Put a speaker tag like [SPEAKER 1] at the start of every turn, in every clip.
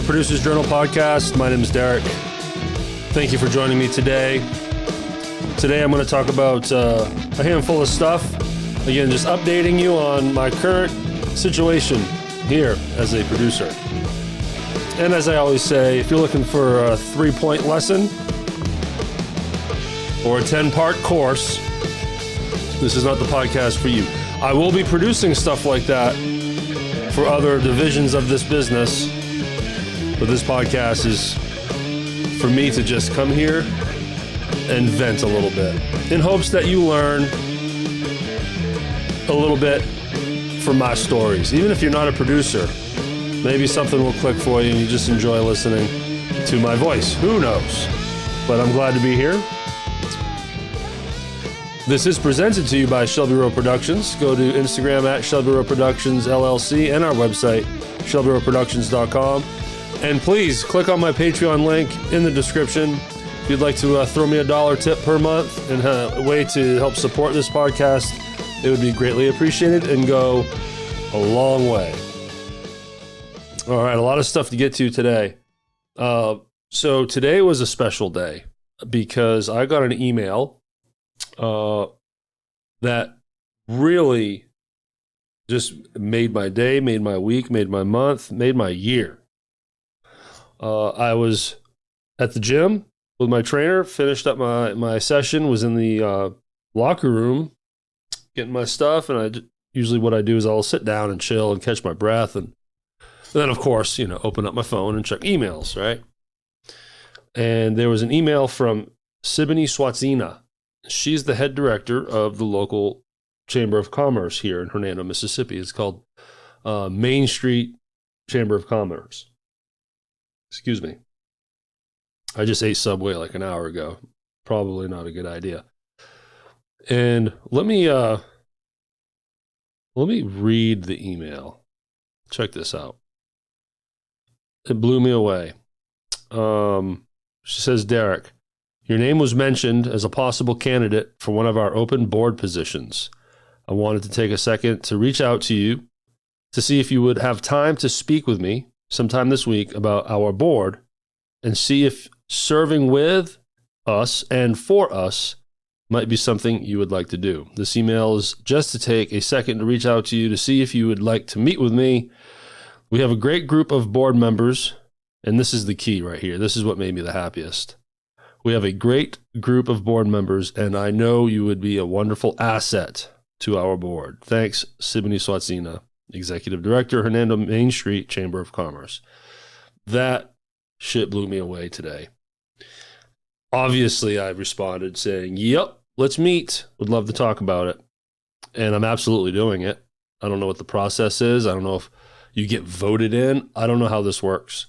[SPEAKER 1] the Producer's Journal podcast. My name is Derek. Thank you for joining me today. Today I'm going to talk about a handful of stuff. Again, just updating you on my current situation here as a producer. And as I always say, if you're looking for a 3-point lesson or a 10-part course, this is not the podcast for you. I will be producing stuff like that for other divisions of this business, but this podcast is for me to just come here and vent a little bit in hopes that you learn a little bit from my stories. Even if you're not a producer, maybe something will click for you and you just enjoy listening to my voice. Who knows? But I'm glad to be here. This is presented to you by Shelby Row Productions. Go to Instagram at Shelby Row Productions LLC and our website, shelbyrowproductions.com. And please click on my Patreon link in the description if you'd like to throw me $1 tip per month and a way to help support this podcast. It would be greatly appreciated and go a long way. All right, a lot of stuff to get to today. So today was a special day because I got an email that really just made my day, made my week, made my month, made my year. I was at the gym with my trainer, finished up my session, was in the locker room getting my stuff, and usually what I do is I'll sit down and chill and catch my breath, and then of course, open up my phone and check emails, right? And there was an email from Sibini Swatzina. She's the head director of the local Chamber of Commerce here in Hernando, Mississippi. It's called Main Street Chamber of Commerce. Excuse me. I just ate Subway like an hour ago. Probably not a good idea. And let me read the email. Check this out. It blew me away. She says, Derek, your name was mentioned as a possible candidate for one of our open board positions. I wanted to take a second to reach out to you to see if you would have time to speak with me sometime this week about our board and see if serving with us and for us might be something you would like to do. This email is just to take a second to reach out to you to see if you would like to meet with me. We have a great group of board members, and this is the key right here. This is what made me the happiest. We have a great group of board members, and I know you would be a wonderful asset to our board. Thanks, Sibini Swatzina, Executive Director, Hernando Main Street Chamber of Commerce. That shit blew me away today. Obviously, I responded saying, yep, let's meet. Would love to talk about it. And I'm absolutely doing it. I don't know what the process is. I don't know if you get voted in. I don't know how this works.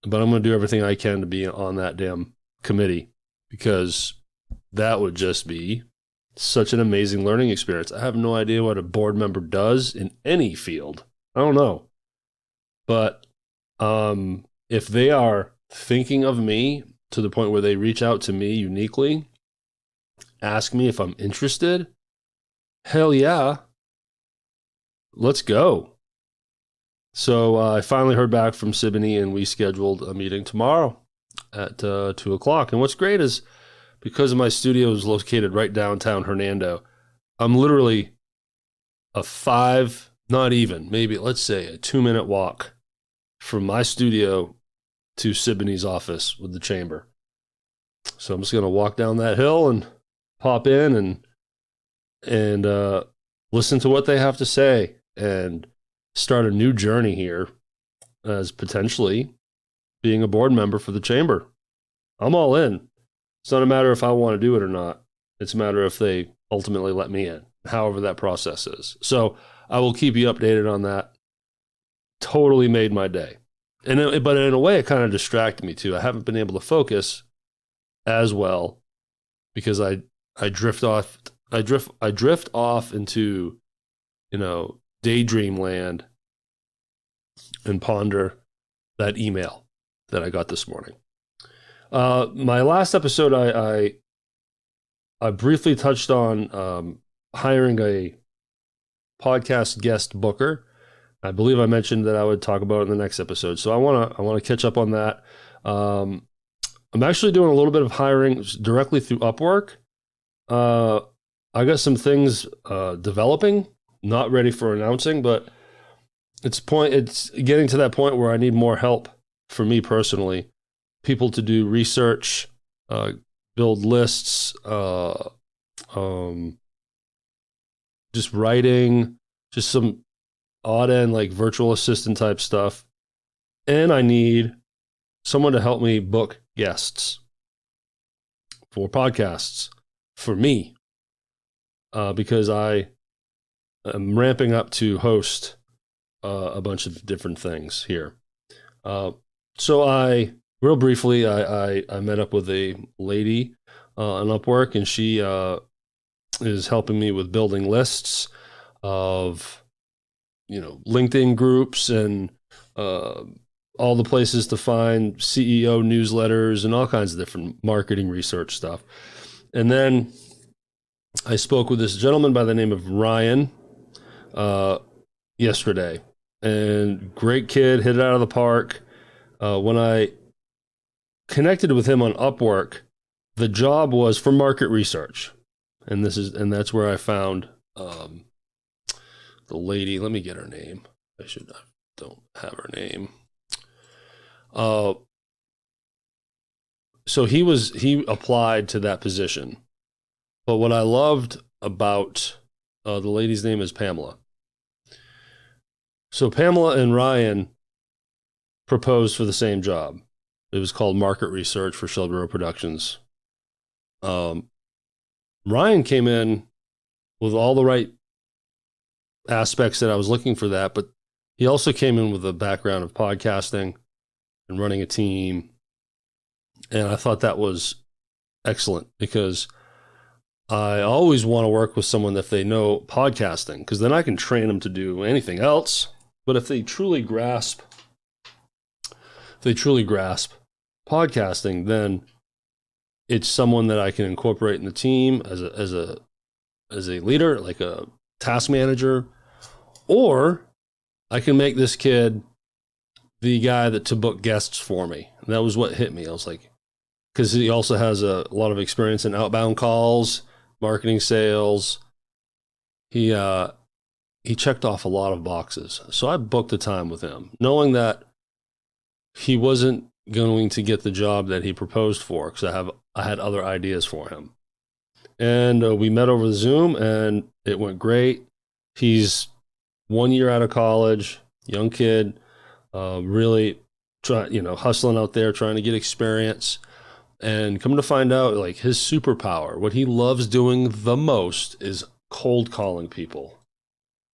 [SPEAKER 1] But I'm going to do everything I can to be on that damn committee because that would just be such an amazing learning experience. I have no idea what a board member does in any field. I don't know. But if they are thinking of me to the point where they reach out to me uniquely, ask me if I'm interested, hell yeah, let's go. So I finally heard back from Sibini, and we scheduled a meeting tomorrow at 2 o'clock. And what's great is because my studio is located right downtown Hernando, I'm literally maybe let's say a 2-minute walk from my studio to Sibini's office with the chamber. So I'm just going to walk down that hill and pop in and listen to what they have to say and start a new journey here as potentially being a board member for the chamber. I'm all in. It's not a matter if I want to do it or not. It's a matter if they ultimately let me in, however that process is. So I will keep you updated on that. Totally made my day. But in a way, it kind of distracted me too. I haven't been able to focus as well because I drift off into, daydream land and ponder that email that I got this morning. My last episode, I briefly touched on hiring a podcast guest booker. I believe I mentioned that I would talk about it in the next episode. So I want to catch up on that. I'm actually doing a little bit of hiring directly through Upwork. I got some things developing, not ready for announcing, but it's getting to that point where I need more help for me personally. People to do research, build lists, just writing, just some odd end like virtual assistant type stuff. And I need someone to help me book guests for podcasts for me, because I am ramping up to host a bunch of different things here. So real briefly, I met up with a lady on Upwork, and she is helping me with building lists of, LinkedIn groups and all the places to find CEO newsletters and all kinds of different marketing research stuff. And then I spoke with this gentleman by the name of Ryan yesterday, and great kid, hit it out of the park. When I connected with him on Upwork, the job was for market research, and that's where I found the lady. Let me get her name. I don't have her name. So he applied to that position, but what I loved about the lady's name is Pamela. So Pamela and Ryan proposed for the same job. It was called market research for Shelby Row Productions. Ryan came in with all the right aspects that I was looking for that, but he also came in with a background of podcasting and running a team. And I thought that was excellent, because I always want to work with someone if they know podcasting, because then I can train them to do anything else. But if they truly grasp podcasting, then it's someone that I can incorporate in the team as a leader, like a task manager, or I can make this kid the guy to book guests for me. And that was what hit me. I was like, because he also has a lot of experience in outbound calls, marketing, sales. He checked off a lot of boxes. So I booked a time with him, knowing that he wasn't going to get the job that he proposed for, because I had other ideas for him. And we met over Zoom, and it went great. He's 1 year out of college, young kid, really hustling out there, trying to get experience. And come to find out, like, his superpower, what he loves doing the most is cold calling people.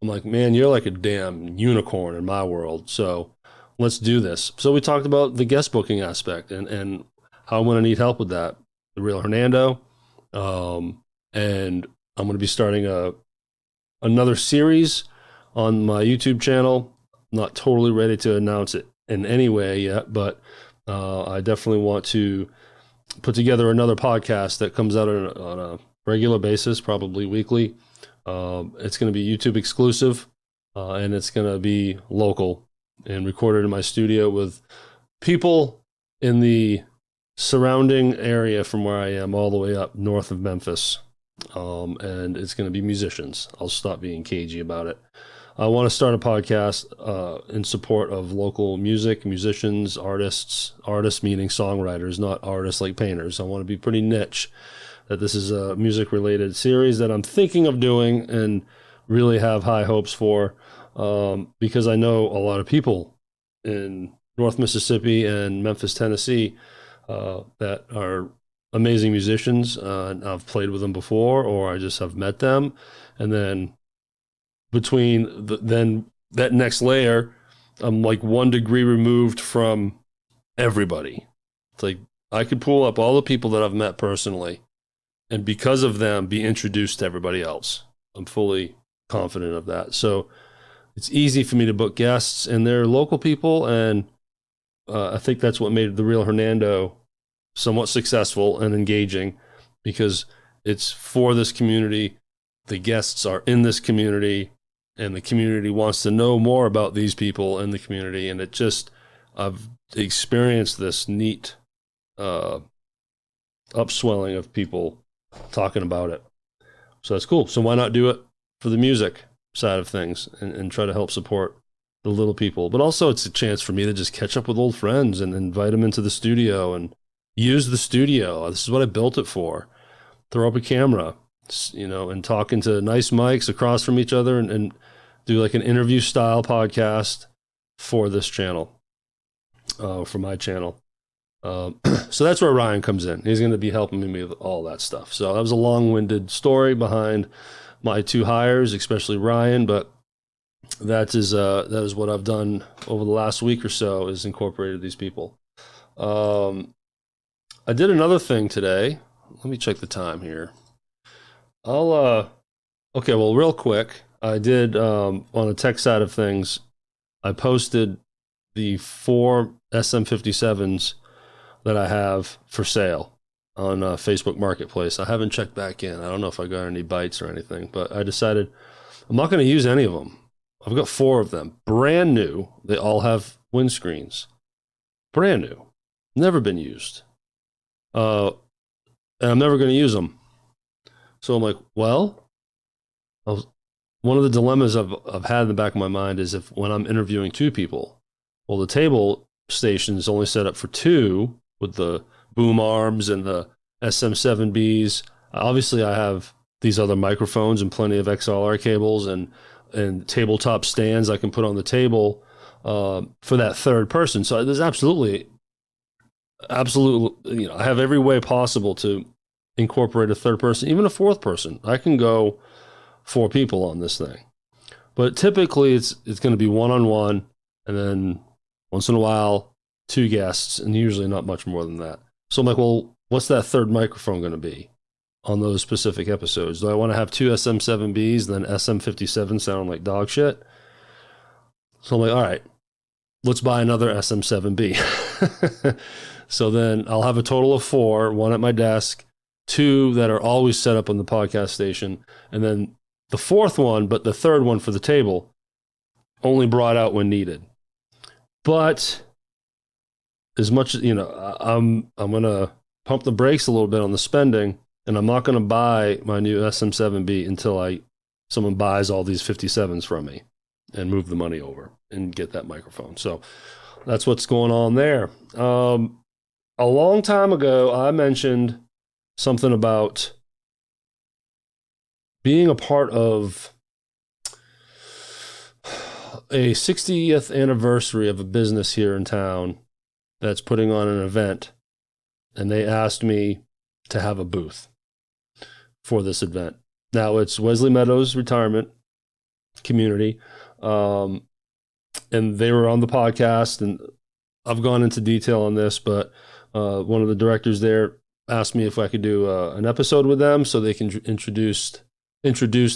[SPEAKER 1] I'm like, man, you're like a damn unicorn in my world. So let's do this. So we talked about the guest booking aspect and how I'm going to need help with that. The Real Hernando. And I'm going to be starting another series on my YouTube channel. Not totally ready to announce it in any way yet, but I definitely want to put together another podcast that comes out on a regular basis, probably weekly. It's going to be YouTube exclusive, and it's going to be local and recorded in my studio with people in the surrounding area from where I am all the way up north of Memphis. And it's going to be musicians. I'll stop being cagey about it. I want to start a podcast in support of local music, musicians, artists meaning songwriters, not artists like painters. I want to be pretty niche, that this is a music-related series that I'm thinking of doing and really have high hopes for, because I know a lot of people in North Mississippi and Memphis, Tennessee, that are amazing musicians. I've played with them before, or I just have met them. And then between then that next layer, I'm like 1 degree removed from everybody. It's like I could pull up all the people that I've met personally, and because of them, be introduced to everybody else. I'm fully confident of that. So it's easy for me to book guests, and they're local people. And I think that's what made The Real Hernando somewhat successful and engaging, because it's for this community. The guests are in this community. and the community wants to know more about these people in the community. And I've experienced this neat upswelling of people talking about it. So that's cool. So why not do it for the music side of things and try to help support the little people? But also it's a chance for me to just catch up with old friends and invite them into the studio and use the studio. This is what I built it for. Throw up a camera, and talk into nice mics across from each other and do like an interview style podcast for this channel, for my channel. So that's where Ryan comes in. He's going to be helping me with all that stuff. So that was a long-winded story behind my two hires, especially Ryan, but that is what I've done over the last week or so, is incorporated these people. I did another thing today. Let me check the time here. Okay, well, real quick, I did, on the tech side of things, I posted the 4 SM57s that I have for sale on Facebook Marketplace. I haven't checked back in. I don't know if I got any bites or anything, but I decided I'm not going to use any of them. I've got 4 of them, brand new. They all have windscreens, brand new, never been used. And I'm never going to use them. So I'm like, well, one of the dilemmas I've had in the back of my mind is if when I'm interviewing 2 people, well, the table station is only set up for 2 with the boom arms and the SM7Bs. Obviously, I have these other microphones and plenty of XLR cables and tabletop stands I can put on the table for that third person. So there's absolutely, I have every way possible to incorporate a third person, even a fourth person. I can go 4 people on this thing, but typically it's going to be one-on-one, and then once in a while 2 guests, and usually not much more than that. So I'm like, well, what's that third microphone going to be on those specific episodes? Do I want to have 2 SM7Bs, then SM57 sound like dog shit? So I'm like, all right, let's buy another SM7B. So then I'll have a total of 4, 1 at my desk, 2 that are always set up on the podcast station, and then the 4th one, but the 3rd one for the table, only brought out when needed. But as much as, I'm going to pump the brakes a little bit on the spending, and I'm not going to buy my new SM7B until someone buys all these 57s from me and move the money over and get that microphone. So that's what's going on there. A long time ago, I mentioned something about being a part of a 60th anniversary of a business here in town that's putting on an event, and they asked me to have a booth for this event. Now, it's Wesley Meadows Retirement Community, and they were on the podcast, and I've gone into detail on this, but one of the directors there asked me if I could do an episode with them so they can introduce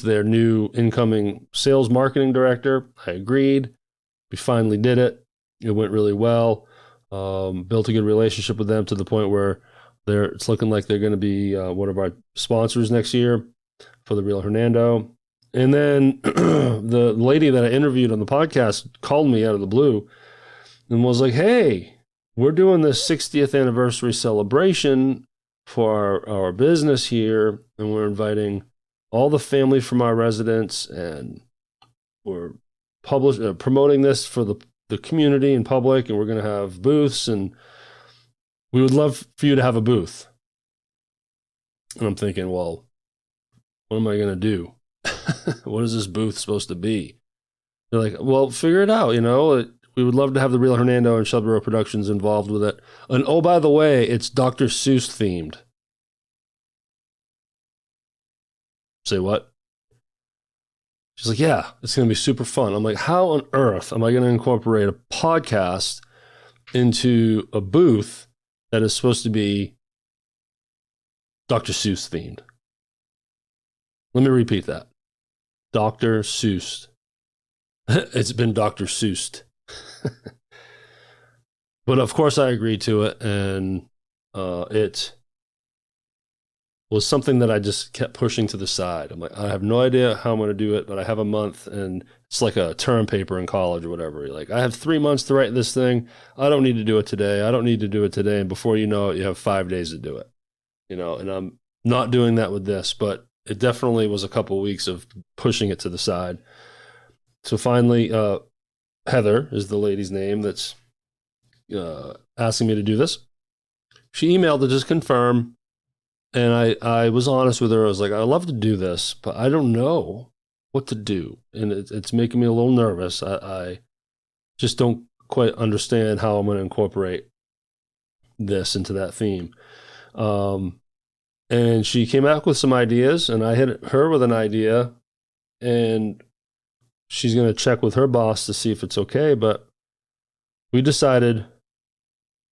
[SPEAKER 1] their new incoming sales marketing director. I agreed. We finally did it. It went really well. Built a good relationship with them to the point where it's looking like they're going to be one of our sponsors next year for the Real Hernando. And then the lady that I interviewed on the podcast called me out of the blue and was like, hey, we're doing this 60th anniversary celebration for our business here, and we're inviting all the family from our residents, and we're promoting this for the community and public, and we're going to have booths, and we would love for you to have a booth. And I'm thinking, well, what am I going to do? What is this booth supposed to be? They're like, well, figure it out, we would love to have the Real Hernando and Shelby Row Productions involved with it. And oh, by the way, it's Dr. Seuss themed. Say what? She's like, yeah, it's going to be super fun. I'm like, how on earth am I going to incorporate a podcast into a booth that is supposed to be Dr. Seuss themed? Let me repeat that. Dr. Seuss. It's been Dr. Seuss. But of course I agreed to it, and it was something that I just kept pushing to the side. I'm like, I have no idea how I'm going to do it, but I have a month, and it's like a term paper in college or whatever. You're like, I have 3 months to write this thing. I don't need to do it today. I don't need to do it today. And before you know it, you have 5 days to do it, and I'm not doing that with this, but it definitely was a couple of weeks of pushing it to the side. So finally, Heather is the lady's name that's asking me to do this. She emailed to just confirm. And I was honest with her. I was like, I'd love to do this, but I don't know what to do. And it's making me a little nervous. I just don't quite understand how I'm going to incorporate this into that theme. And she came back with some ideas, and I hit her with an idea, and she's going to check with her boss to see if it's okay. But we decided,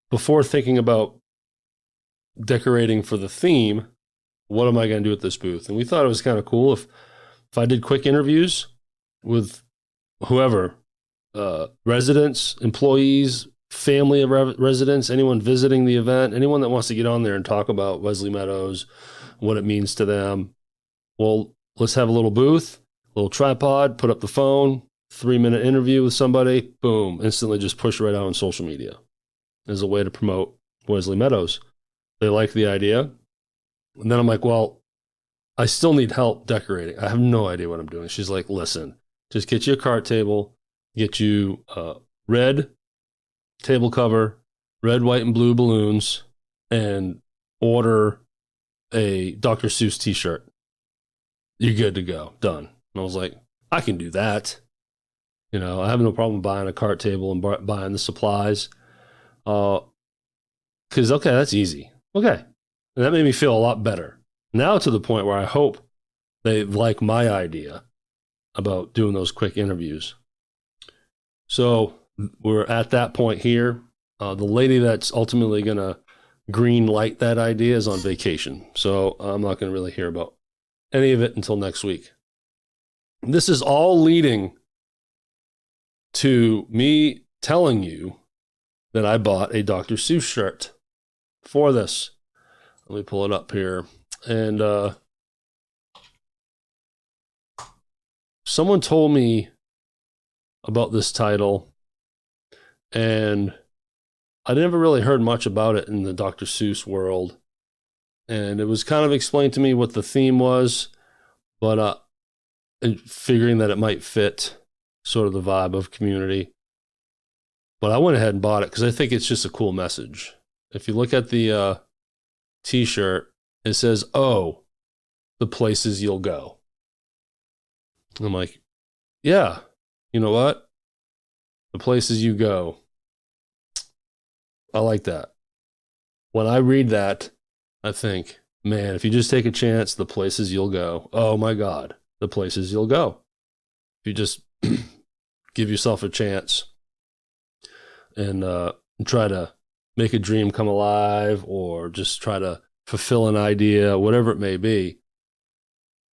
[SPEAKER 1] before thinking about decorating for the theme, what am I going to do at this booth? And we thought it was kind of cool if I did quick interviews with whoever, residents, employees, family of residents, anyone visiting the event, anyone that wants to get on there and talk about Wesley Meadows, what it means to them. Well, let's have a little booth, a little tripod, put up the phone, 3-minute interview with somebody, boom, instantly just push right out on social media as a way to promote Wesley Meadows. They like the idea. And then I'm like, well, I still need help decorating. I have no idea what I'm doing. She's like, listen, just get you a cart table, get you red table cover, red, white, and blue balloons, and order a Dr. Seuss t-shirt. You're good to go. Done. And I was like, I can do that. I have no problem buying a cart table and buying the supplies. Because, okay, that's easy. Okay. And that made me feel a lot better. Now to the point where I hope they like my idea about doing those quick interviews. So we're at that point here. The lady that's ultimately going to green light that idea is on vacation. So I'm not going to really hear about any of it until next week. This is all leading to me telling you that I bought a Dr. Seuss shirt for this. Let me pull it up here. And someone told me about this title, and I never really heard much about it in the Dr. Seuss world. And it was kind of explained to me what the theme was, but and figuring that it might fit sort of the vibe of Community. But I went ahead and bought it because I think it's just a cool message. If you look at the t-shirt, it says, "Oh, the places you'll go." And I'm like, yeah, you know what? The places you go. I like that. When I read that, I think, man, if you just take a chance, the places you'll go. Oh my God, the places you'll go. If you just give yourself a chance and try to make a dream come alive, or just try to fulfill an idea, whatever it may be.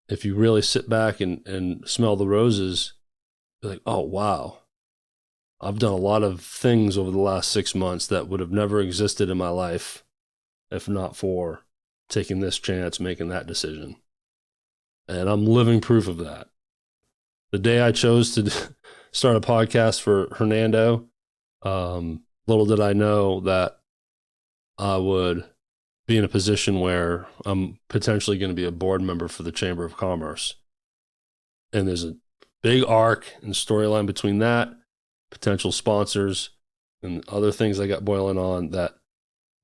[SPEAKER 1] If you really sit back and smell the roses, you're like, oh, wow. I've done a lot of things over the last 6 months that would have never existed in my life if not for taking this chance, making that decision. And I'm living proof of that. The day I chose to start a podcast for Hernando, little did I know that I would be in a position where I'm potentially going to be a board member for the Chamber of Commerce. And there's a big arc and storyline between that, potential sponsors, and other things I got boiling on that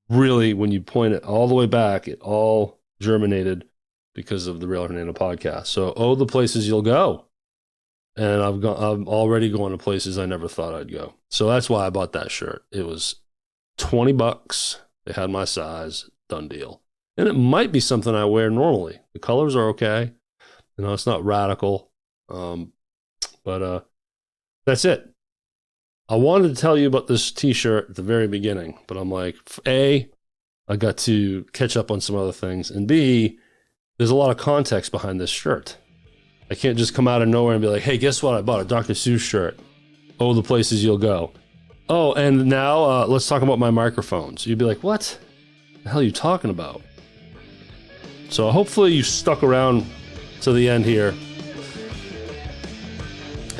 [SPEAKER 1] really, when you point it all the way back, it all germinated because of the Real Hernando podcast. So, the places you'll go. And I'm already going to places I never thought I'd go. So that's why I bought that shirt. It was $20. They had my size, done deal. And it might be something I wear normally. The colors are okay. It's not radical. But that's it. I wanted to tell you about this t-shirt at the very beginning, but I'm like, A, I got to catch up on some other things, and B, there's a lot of context behind this shirt. I can't just come out of nowhere and be like, hey, guess what? I bought a Dr. Seuss shirt. Oh, the places you'll go. Oh, and now let's talk about my microphones. You'd be like, what the hell are you talking about? So hopefully you stuck around to the end here.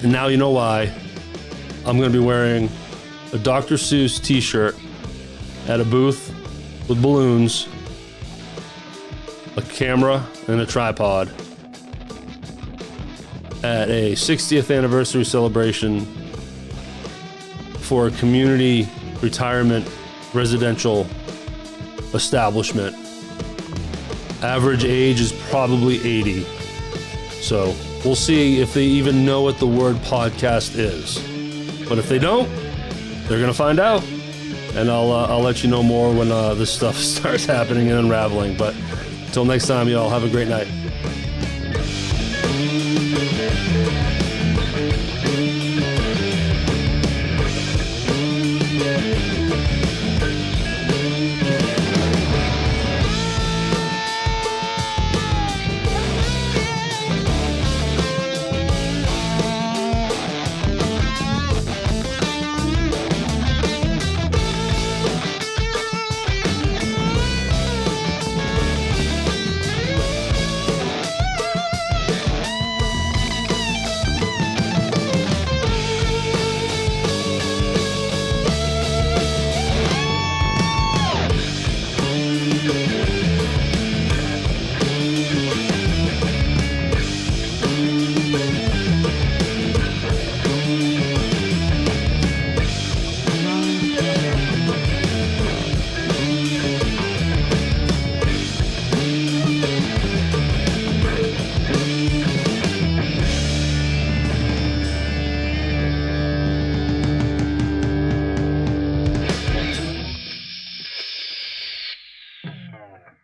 [SPEAKER 1] And now you know why I'm going to be wearing a Dr. Seuss t-shirt at a booth with balloons, a camera, and a tripod at a 60th anniversary celebration for a community retirement residential establishment. Average age is probably 80. So we'll see if they even know what the word podcast is. But if they don't, they're going to find out. And I'll let you know more when this stuff starts happening and unraveling. But until next time, y'all, have a great night.